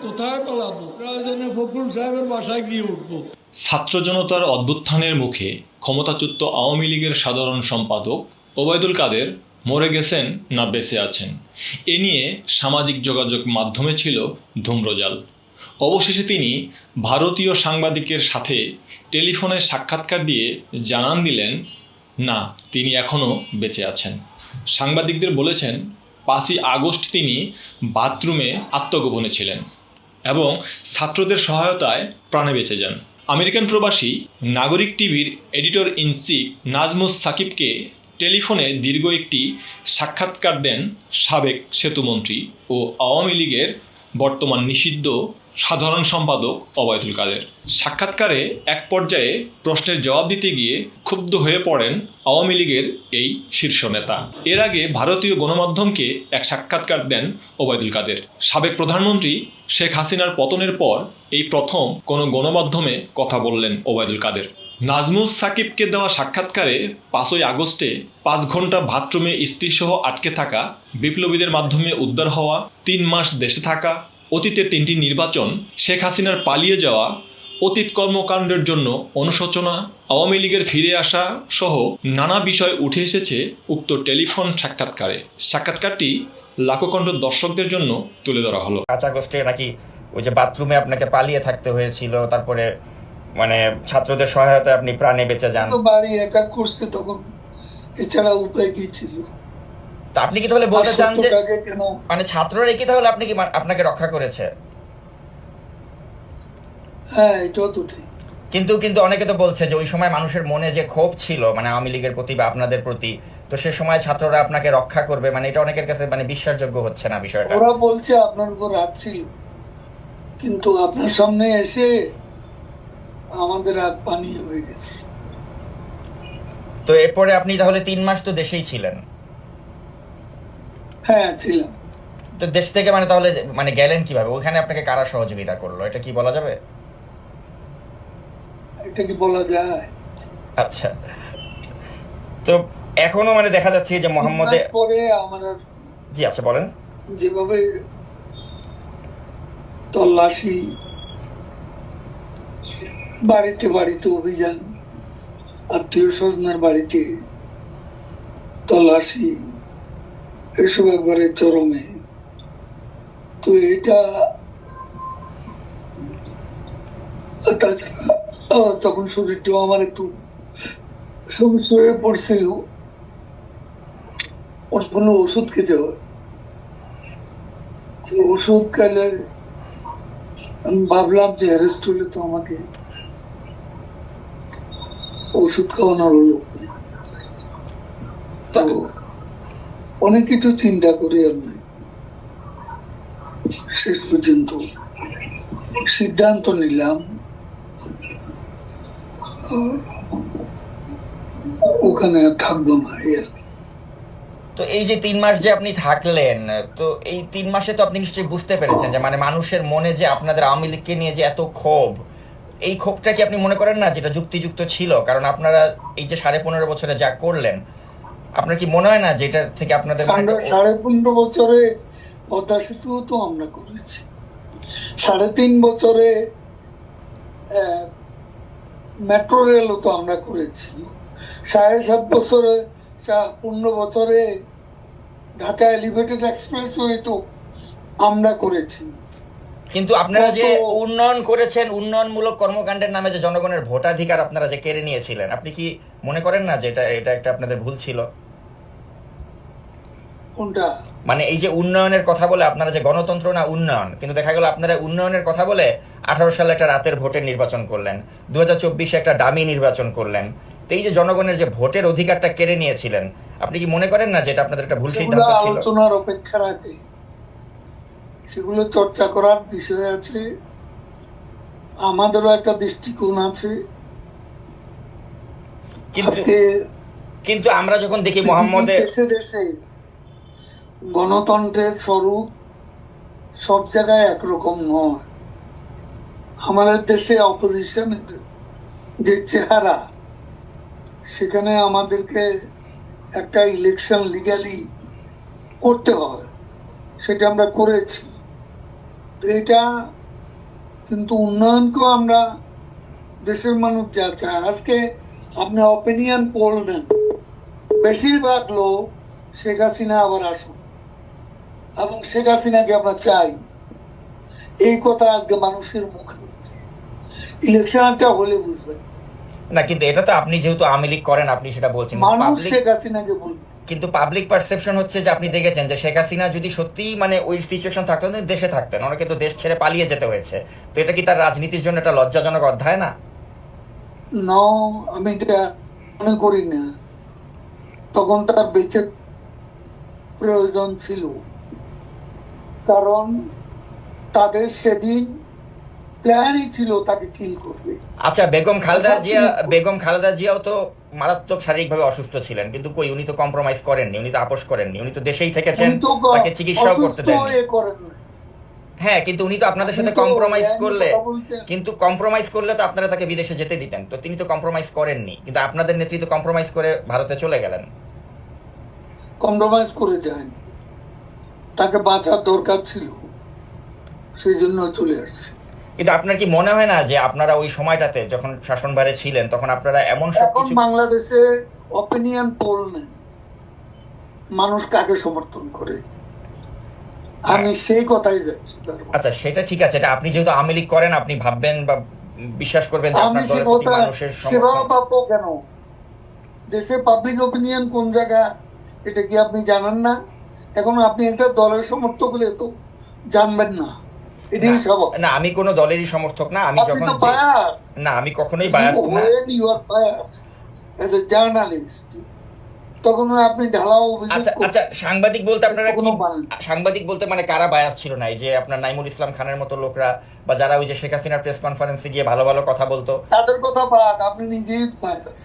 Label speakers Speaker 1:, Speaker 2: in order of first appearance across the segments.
Speaker 1: কোথায় পালাবো? প্রয়োজনে ফখরুল সাহেবের বাসায় গিয়ে উঠবো।
Speaker 2: ছাত্র জনতার অভ্যুত্থানের মুখে ক্ষমতাচ্যুত আওয়ামী লীগের সাধারণ সম্পাদক ওবায়দুল কাদের মরে গেছেন না বেঁচে আছেন এ নিয়ে সামাজিক যোগাযোগ মাধ্যমে ছিল ধূম্রজাল। অবশেষে তিনি ভারতীয় সাংবাদিকের সাথে টেলিফোনে সাক্ষাৎকার দিয়ে জানান দিলেন না, তিনি এখনও বেঁচে আছেন। সাংবাদিকদের বলেছেন 5ই আগস্ট তিনি বাথরুমে আত্মগোপনে ছিলেন এবং ছাত্রদের সহায়তায় প্রাণে বেঁচে যান। আমেরিকান প্রবাসী নাগরিক টিভির এডিটর ইন চিফ নাজমুস সাকিবকে টেলিফোনে দীর্ঘ একটি সাক্ষাৎকার দেন সাবেক সেতুমন্ত্রী ও আওয়ামী লীগের বর্তমান নিষিদ্ধ সাধারণ সম্পাদক ওবায়দুল কাদের। সাক্ষাৎকারে এক পর্যায়ে প্রশ্নের জবাব দিতে গিয়ে ক্ষুব্ধ হয়ে পড়েন আওয়ামী লীগের এই শীর্ষ নেতা। এর আগে ভারতীয় গণমাধ্যমকে এক সাক্ষাৎকার দেন ওবায়দুল কাদের। সাবেক প্রধানমন্ত্রী শেখ হাসিনার পতনের পর এই প্রথম কোনো গণমাধ্যমে কথা বললেন ওবায়দুল কাদের। নাজমুস সাকিবকে দেওয়া সাক্ষাৎকারে 5ই আগস্টে 5 ঘন্টা বাথরুমে স্ত্রীসহ আটকে থাকা, বিপ্লবীদের মাধ্যমে উদ্ধার হওয়া, 3 মাস দেশে থাকা, অতীতের 3টি নির্বাচন, শেখ হাসিনার পালিয়ে যাওয়া, অতীত কর্মকাণ্ডের জন্য অনুশোচনা, আওয়ামী লীগের ফিরে আসা সহ নানা বিষয় উঠে এসেছে উক্ত টেলিফোন সাক্ষাৎকারে। সাক্ষাৎকারটি লাখো কণ্ঠ দর্শকদের জন্য তুলে ধরা হলো।
Speaker 3: 5 আগস্টে নাকি ওই যে বাথরুমে আপনাকে পালিয়ে থাকতে হয়েছিল, তারপরে মানে ছাত্রদের সহায়তায় আপনি প্রাণে বেঁচে যান।
Speaker 1: বাড়ি অ্যাটাক করছে তখন, এছাড়া উপায় কি ছিল?
Speaker 3: তো আপনি কি তাহলে বলতে চান যে
Speaker 1: কেন
Speaker 3: মানে ছাত্ররা কি তাহলে আপনি কি আপনাকে রক্ষা করেছে?
Speaker 1: হ্যাঁ, এটাও তো ঠিক।
Speaker 3: কিন্তু অনেকে তো বলছে যে ওই সময় মানুষের মনে যে ক্ষোভ ছিল মানে আওয়ামী লীগের প্রতি বা আপনাদের প্রতি, তো সে সময় ছাত্ররা আপনাকে রক্ষা করবে, মানে এটা অনেকের কাছে মানে বিশ্বাসযোগ্য হচ্ছে না বিষয়টা।
Speaker 1: ওরা বলছে আপনার উপর রাগ ছিল, কিন্তু আপনার সামনে এসে আমাদের রাগ পানি হয়ে গেছে।
Speaker 3: তো এরপরে আপনি তাহলে 3 মাস তো দেশেই ছিলেন।
Speaker 1: হ্যাঁ, ছিলাম।
Speaker 3: তো দেশ থেকে মানে তাহলে মানে গেলেন কিভাবে? ওখানে আপনাকে কারা সহযোগিতা করলো, এটা কি বলা যাবে?
Speaker 1: এটা কি বলা যায়?
Speaker 3: আচ্ছা, তো এখনো মানে দেখা যাচ্ছে যে মোহাম্মদে
Speaker 1: পরে আমার
Speaker 3: জি আচ্ছা বলেন।
Speaker 1: যেভাবে তল্লাশি, বাড়িতে বাড়িতে অভিযান, আত্মীয় স্বজনের বাড়িতে তল্লাশি, এসব একবারে চরমে। তো এটা তাছাড়া তখন শরীরটাও আমার একটু সমস্যা হয়ে পড়ছিল, কোনো ওষুধ খেতে হয়। ওষুধ খেলে আমি ভাবলাম যে অ্যারেস্ট হলে তো আমাকে ওষুধ খাওয়ানোর লোক নেই। তো অনেক কিছু চিন্তা করে আমি শেষ পর্যন্ত সিদ্ধান্ত নিলাম ওখানে থাকবো না।
Speaker 3: তো এই যে 3 মাস যে আপনি থাকলেন, তো এই 3 মাসে তো আপনি নিশ্চয়ই বুঝতে পেরেছেন যে মানে মানুষের মনে যে আপনাদের আওয়ামী লীগকে নিয়ে যে এত ক্ষোভ, এই ক্ষোভটা কি আপনি মনে করেন না যেটা যুক্তিযুক্ত ছিল? কারণ আপনারা এই যে 15.5 বছরে যা করলেন, আপনার কি মনে হয় না যেটা থেকে আপনাদের
Speaker 1: 15.5 বছরে পদ্মা সেতু তো আমরা করেছি, 3.5 বছরে মেট্রো রেলও তো আমরা করেছি, 7.5 বছরে 15 বছরে ঢাকা এলিভেটেড এক্সপ্রেসওয়ে তো আমরা করেছি।
Speaker 3: কিন্তু আপনারা যে উন্নয়ন করেছেন, উন্নয়নমূলক কর্মকাণ্ডের নামে যে জনগণের ভোটাধিকার আপনারা যে কেড়ে নিয়েছিলেন, আপনি কি মনে করেন না যে এটা একটা আপনাদের ভুল ছিল?
Speaker 1: কোনটা?
Speaker 3: মানে এই যে উন্নয়নের কথা বলে আপনারা যে গণতন্ত্র না উন্নয়ন, কিন্তু দেখা গেল আপনারা উন্নয়নের কথা বলে 18 সালে একটা রাতের ভোটের নির্বাচন করলেন, 2024 একটা ডামি নির্বাচন করলেন। তো এই যে জনগণের যে ভোটের অধিকারটা কেড়ে নিয়েছিলেন, আপনি কি মনে করেন না যে এটা আপনাদের একটা ভুল সিদ্ধান্ত ছিল?
Speaker 1: আলোচনার অপেক্ষা রাখে, সেগুলো চর্চা করার বিষয় আছে, আমাদেরও একটা দৃষ্টিকোণ আছে।
Speaker 3: কিন্তু আমরা যখন দেখি মোহাম্মদের
Speaker 1: দেশে দেশে গণতন্ত্রের স্বরূপ সব জায়গায় একরকম নয়। আমাদের দেশে অপোজিশনের যে চেহারা, সেখানে আমাদেরকে একটা ইলেকশন লিগ্যালি করতে হয়, সেটা আমরা করেছি। এটা কিন্তু উন্নয়নকেও আমরা দেশের মানুষ যা চায়, আজকে আপনি অপিনিয়ন পোল নেন, বেশিরভাগ লোক শেখ হাসিনা আবার আসুন এবং শেখ হাসিনাকে আমরা চাই, এই কথা আজকে মানুষের মুখে হচ্ছে। ইলেকশনটা হলে বুঝবেন।
Speaker 3: না, কিন্তু এটা তো আপনি যেহেতু আওয়ামী লীগ করেন আপনি সেটা বলছেন, কিন্তু
Speaker 1: মানুষ
Speaker 3: পাবলিক
Speaker 1: শেখ হাসিনাকে বলবে।
Speaker 3: কিন্তু পাবলিক পারসেপশন হচ্ছে যে আপনি দেখেছেন যে শেখ হাসিনা যদি সত্যিই মানে ওই সিচুয়েশন থাকতো না, দেশে থাকতেন, ওনাকে তো দেশ ছেড়ে পালিয়ে যেতে হয়েছে। তো এটা কি তার রাজনীতির জন্য একটা লজ্জাজনক অধ্যায় না?
Speaker 1: আমি এটা মনে করি না। তখন তার বেঁচে প্রয়োজন ছিল, কারণ তাদের সেদিন প্ল্যানই ছিল তাকে কিল করবে।
Speaker 3: আচ্ছা, বেগম খালেদা জিয়াও তো মারাত্মক শারীরিকভাবে অসুস্থ ছিলেন, কিন্তু কই, উনি তো কম্প্রোমাইজ করেননি, উনি তো আপোষ করেননি, উনি তো দেশেই থেকেছেন,
Speaker 1: উনি তো
Speaker 3: তাকে চিকিৎসাও করতে
Speaker 1: অসুস্থ
Speaker 3: দেননি।
Speaker 1: হয়ে করেন না।
Speaker 3: হ্যাঁ, কিন্তু উনি তো আপনাদের সাথে
Speaker 1: আপনি তো
Speaker 3: কম্প্রোমাইজ
Speaker 1: জ্ঞানী
Speaker 3: করলে,
Speaker 1: কথা বলছেন।
Speaker 3: কিন্তু কম্প্রোমাইজ করলে তো আপনারা তাকে বিদেশে যেতে দিতেন, তো তিনি তো কম্প্রোমাইজ করেননি, কিন্তু আপনাদের নেতৃত্ব কম্প্রোমাইজ করে ভারতে চলে গেলেন।
Speaker 1: কম্প্রোমাইজ করে যায়নি, তাকে বাঁচার দরকার ছিল, সেই জন্য চলে আসছে।
Speaker 3: কিন্তু আপনার কি মনে হয় না যে আপনারা ওই সময়টাতে যখন শাসনভারে ছিলেন তখন আপনারা এমন
Speaker 1: এখন
Speaker 3: সবকিছু,
Speaker 1: বাংলাদেশে অপিনিয়ন পোল নেন, মানুষ কাকে সমর্থন করে, আমি সেই কথাই যাচ্ছি।
Speaker 3: আচ্ছা সেটা ঠিক আছে, এটা আপনি যেহেতু আওয়ামী লীগ করেন আপনি ভাববেন বা বিশ্বাস করবেন যে
Speaker 1: আমি
Speaker 3: আপনার
Speaker 1: সে
Speaker 3: দলের প্রতি
Speaker 1: কথা
Speaker 3: মানুষের
Speaker 1: সেভাবে
Speaker 3: সমর্থন।
Speaker 1: পাবো কেন? দেশে পাবলিক ওপিনিয়ন কোন জায়গা এটা কি আপনি জানেন না? এখন আপনি একটা দলের সমর্থক হলে তো জানবেন না, এটাই স্বাভাবিক।
Speaker 3: না, আমি কোনো দলেরই সমর্থক না, আমি
Speaker 1: আপনি
Speaker 3: যখন
Speaker 1: তো বায়াস।
Speaker 3: না, আমি কখনোই বায়াস না।
Speaker 1: When you are biased as a journalist, তখন আপনি ঢালাও অভিযোগ
Speaker 3: আচ্ছা
Speaker 1: করবেন।
Speaker 3: আচ্ছা, সাংবাদিক বলতে আপনারা কি,
Speaker 1: কোনো মানে নেই।
Speaker 3: সাংবাদিক বলতে মানে কারা বায়াস ছিল না? এই যে আপনার নাইমুল ইসলাম খানের মতো লোকরা, বা যারা ওই যে শেখ হাসিনার প্রেস কনফারেন্সে গিয়ে ভালো ভালো কথা বলতো?
Speaker 1: তাদের কথা বাদ, আপনি নিজেই বায়াস।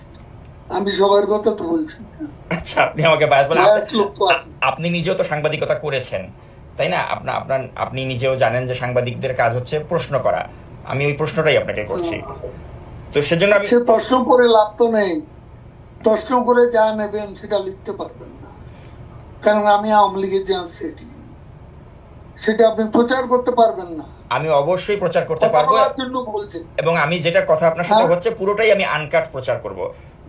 Speaker 1: আমি সবার কথা তো বলছি না।
Speaker 3: আচ্ছা, আপনি আমাকে বায়াস বলেন?
Speaker 1: Biased লোক তো আছে।
Speaker 3: আপনি নিজেও তো সাংবাদিকতা করেছেন, তাই না? আপনি নিজেও জানেন যে সাংবাদিকদের কাজ হচ্ছে প্রশ্ন করা। আমি ওই প্রশ্নটাই আপনাকে করছি, তো সেজন্য আমি
Speaker 1: সে প্রশ্ন করে লাভ তো নেই, প্রশ্ন করে যা নেবেন সেটা লিখতে পারবেন না, কারণ আমি আওয়ামী লীগের যে সেটি সেটা আপনি প্রচার করতে পারবেন না।
Speaker 3: আমি অবশ্যই প্রচার করতে
Speaker 1: কথা
Speaker 3: পারবো,
Speaker 1: বলার জন্য বলছেন।
Speaker 3: এবং আমি যেটা কথা আপনার সাথে
Speaker 1: হ্যাঁ।
Speaker 3: হচ্ছে পুরোটাই আমি আনকাট প্রচার করব।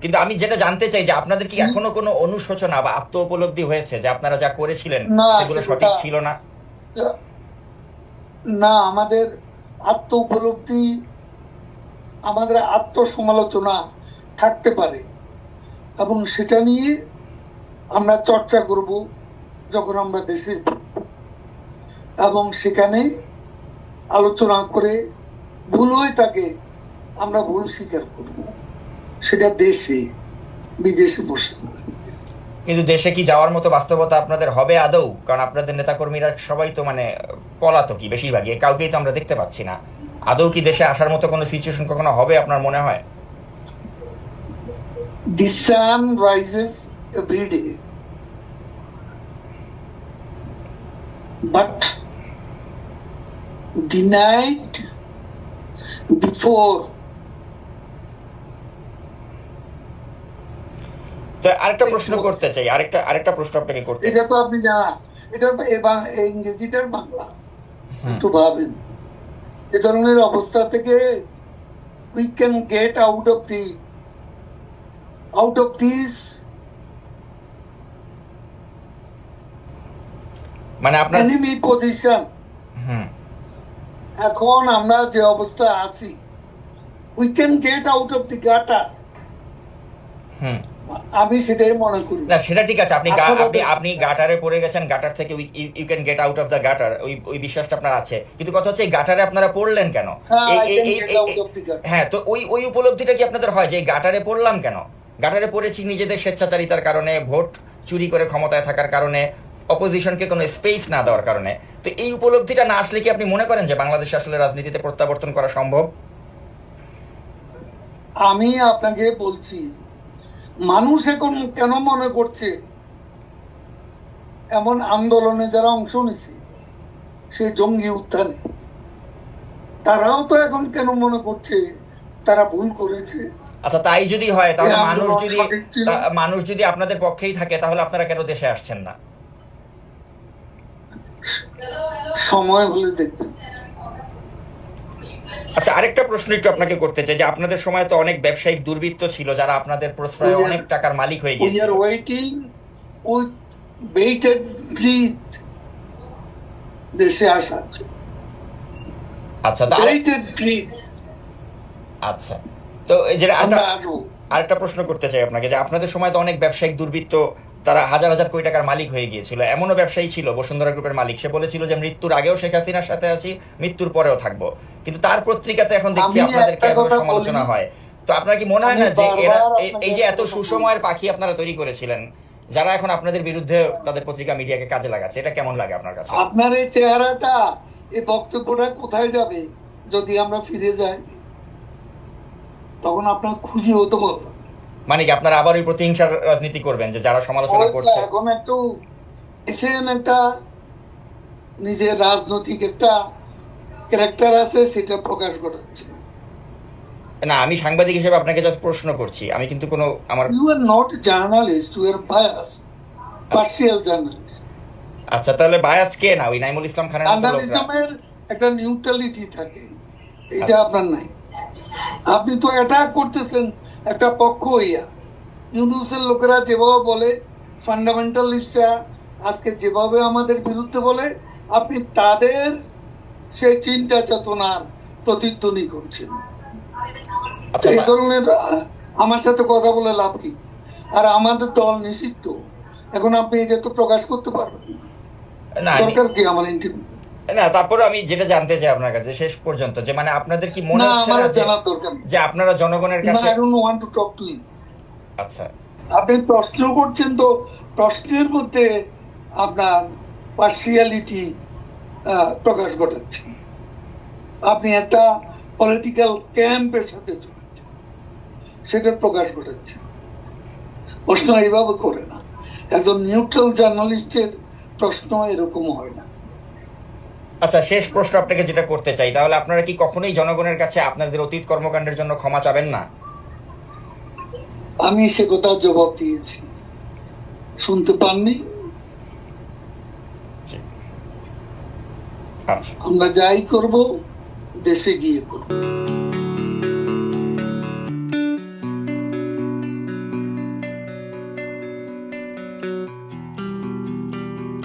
Speaker 3: কিন্তু আমি যেটা জানতে চাই যে আপনাদের কি এখনো কোনো অনুশোচনা বা আত্ম উপলব্ধি হয়েছে যে আপনারা যা করেছিলেন
Speaker 1: না,
Speaker 3: সেগুলো
Speaker 1: সেটা-
Speaker 3: সঠিক ছিল না?
Speaker 1: না, আমাদের আত্ম উপলব্ধি, আমাদের আত্মসমালোচনা থাকতে পারে, এবং সেটা নিয়ে আমরা চর্চা করব যখন আমরা দেশে ফিরব, এবং সেখানে আলোচনা করে ভুল হয়ে থাকে আমরা ভুল স্বীকার করব, সেটা দেশে বিদেশে বসে না।
Speaker 3: কিন্তু দেশে কি যাওয়ার মতো বাস্তবতা আপনাদের হবে আদৌ? কারণ আপনাদের নেতাকর্মীরা সবাই তো মানে পলাতকই বেশিরভাগই, কাউকেই তো আমরা দেখতে পাচ্ছি না। আদৌ কি দেশে আসার মতো কোনো সিচুয়েশন কখনো হবে আপনার মনে হয়?
Speaker 1: The sun rises every day, but the night before.
Speaker 3: তো আরেকটা প্রশ্ন করতে চাই, আরেকটা প্রশ্ন আপনাকে করতে
Speaker 1: এটা তো আপনি জানা, এটা ইংরেজিটার বাংলা, একটু ভাবেন। এ ধরনের অবস্থা থেকে we can get out of this
Speaker 3: মানে আপনার
Speaker 1: enemy position.
Speaker 3: হুম,
Speaker 1: এখন আমরা যে অবস্থা আছি, we can get out of the gutter.
Speaker 3: হুম,
Speaker 1: আমি সেটাই মনে করি।
Speaker 3: না সেটা ঠিক আছে, আপনি
Speaker 1: আশাবাদী।
Speaker 3: আপনি গাটারে পড়ে গেছেন, গাটার থেকে you can get out of the gutter, ওই বিশ্বাসটা আপনার আছে, কিন্তু কথা হচ্ছে এই গাটারে আপনারা পড়লেন কেন?
Speaker 1: হ্যাঁ, I
Speaker 3: এই
Speaker 1: can
Speaker 3: এই
Speaker 1: get out of the gutter.
Speaker 3: হ্যাঁ, তো ওই উপলব্ধিটা কি আপনাদের হয় যে এই গাটারে পড়লাম কেন? গাটারে পড়েছি নিজেদের স্বেচ্ছাচারিতার কারণে, ভোট চুরি করে ক্ষমতায় থাকার কারণে, অপোজিশনকে কোনো স্পেস না দেওয়ার কারণে। তো এই উপলব্ধিটা না আসলে কি আপনি মনে করেন যে বাংলাদেশে আসলে রাজনীতিতে প্রত্যাবর্তন করা সম্ভব?
Speaker 1: আমি আপনাকে বলছি, মানুষ এখন কেন মনে করছে, এমন আন্দোলনে যারা অংশ নিছে, সেই জঙ্গি উত্থানে, তারাও তো এখন কেন মনে করছে তারা ভুল করেছে?
Speaker 3: আচ্ছা, তাই যদি হয় তাহলে
Speaker 1: এই আন্দোলন সঠিক ছিল।
Speaker 3: মানুষ যদি আপনাদের পক্ষেই থাকে তাহলে আপনারা কেন দেশে আসছেন না?
Speaker 1: সময় হলে দেখবেন।
Speaker 3: আচ্ছা, আরেকটা প্রশ্ন একটু আপনাকে করতে চাই যে আপনাদের সময় তো অনেক ব্যবসায়িক দুর্বৃত্ত ছিল যারা আপনাদের প্রশ্রয়ে
Speaker 1: We are-
Speaker 3: অনেক টাকার মালিক হয়ে
Speaker 1: We
Speaker 3: গিয়েছিল।
Speaker 1: are waiting with bated breath দেশে আসার জন্য।
Speaker 3: আচ্ছা,
Speaker 1: Bated breath
Speaker 3: আচ্ছা, তো এই যে
Speaker 1: আমরা আসবো।
Speaker 3: আরেকটা প্রশ্ন করতে চাই আপনাকে যে আপনাদের সময় তো অনেক ব্যবসায়িক দুর্বৃত্ত তারা হাজার হাজার কোটি টাকার মালিক হয়ে গিয়েছিল। এমনও ব্যবসায়ী ছিল বসুন্ধরা গ্রুপের মালিক, সে বলেছিল যে মৃত্যুর আগেও শেখ হাসিনার সাথে আছি, মৃত্যুর পরেও থাকবো, কিন্তু তার পত্রিকাতে এখন দেখছি
Speaker 1: আমি
Speaker 3: আপনাদেরকে
Speaker 1: একটা
Speaker 3: এখনো
Speaker 1: কথা
Speaker 3: সমালোচনা
Speaker 1: বলি।
Speaker 3: হয়। তো আপনার কি মনে হয়
Speaker 1: আমি
Speaker 3: না যে এরা
Speaker 1: বারবার
Speaker 3: এই যে এত
Speaker 1: আপনাকে
Speaker 3: সুসময়ের পাখি আপনারা তৈরি করেছিলেন, যারা এখন আপনাদের বিরুদ্ধে তাদের পত্রিকা মিডিয়াকে কাজে লাগাচ্ছে, এটা কেমন লাগে আপনার কাছে?
Speaker 1: আপনার এই চেহারাটা, এই বক্তব্যটা কোথায় যাবে যদি আমরা ফিরে যাই? তখন আপনার খুশি হতে বলতে
Speaker 3: মানে কি আপনারা আবার ওই প্রতিহিংসার রাজনীতি করবেন যে যারা সমালোচনা করছে?
Speaker 1: এখন একটু একটা নিজের রাজনৈতিক একটা ক্যারেক্টার আছে, সেটা প্রকাশ ঘটাচ্ছে।
Speaker 3: না, আমি সাংবাদিক হিসেবে আপনাকে জাস্ট প্রশ্ন করছি, আমি কিন্তু কোনো আমার
Speaker 1: you are not journalist, you are bias, partial journalist.
Speaker 3: আচ্ছা, তাহলে বায়াস কে না ওই নাইমুল ইসলাম খানের মতো লোকরা?
Speaker 1: জার্নালিজমের একটা নিউট্রালিটি থাকে, এটা
Speaker 3: আচ্ছা।
Speaker 1: আপনার নাই। আপনি তো অ্যাটাক করতেছেন একটা পক্ষ হইয়া। ইউনুসের লোকেরা যেভাবে বলে, ফান্ডামেন্টালিস্টরা আজকে যেভাবে আমাদের বিরুদ্ধে বলে, আপনি তাদের সেই চিন্তা চেতনার প্রতিধ্বনি করছেন।
Speaker 3: আচ্ছা,
Speaker 1: এই ধরনের আমার সাথে কথা বলে লাভ কি? আর আমাদের দল নিষিদ্ধ, এখন আপনি এটা তো প্রকাশ করতে পারবেন না।
Speaker 3: না
Speaker 1: দরকার কি আমার ইন্টারভিউ?
Speaker 3: না, তারপরে আমি যেটা জানতে চাই আপনার কাছে শেষ পর্যন্ত, যে মানে আপনাদের কি মনে
Speaker 1: না,
Speaker 3: হচ্ছে
Speaker 1: আমার
Speaker 3: না
Speaker 1: জানার দরকার নেই।
Speaker 3: যে আপনারা জনগণের
Speaker 1: না,
Speaker 3: কাছে?
Speaker 1: I don't want to talk to you.
Speaker 3: আচ্ছা,
Speaker 1: আপনি প্রশ্ন করছেন, তো প্রশ্নের মধ্যে আপনার পার্সিয়ালিটি প্রকাশ ঘটাচ্ছেন। আপনি একটা পলিটিক্যাল ক্যাম্পের সাথে জড়িত, সেটা প্রকাশ ঘটাচ্ছেন। প্রশ্ন এইভাবে করে না। একজন নিউট্রাল জার্নালিস্টের প্রশ্ন এরকম হয় না।
Speaker 3: আচ্ছা, শেষ প্রশ্ন আপনাকে যেটা করতে চাই, তাহলে আপনারা কি কখনোই জনগণের কাছে আপনাদের অতীত কর্মকাণ্ডের জন্য ক্ষমা চাবেন না?
Speaker 1: আমি সে কথা জবাব দিয়েছি, শুনতে পাননি?
Speaker 3: আচ্ছা।
Speaker 1: আমরা যাই করব দেশে গিয়ে করব।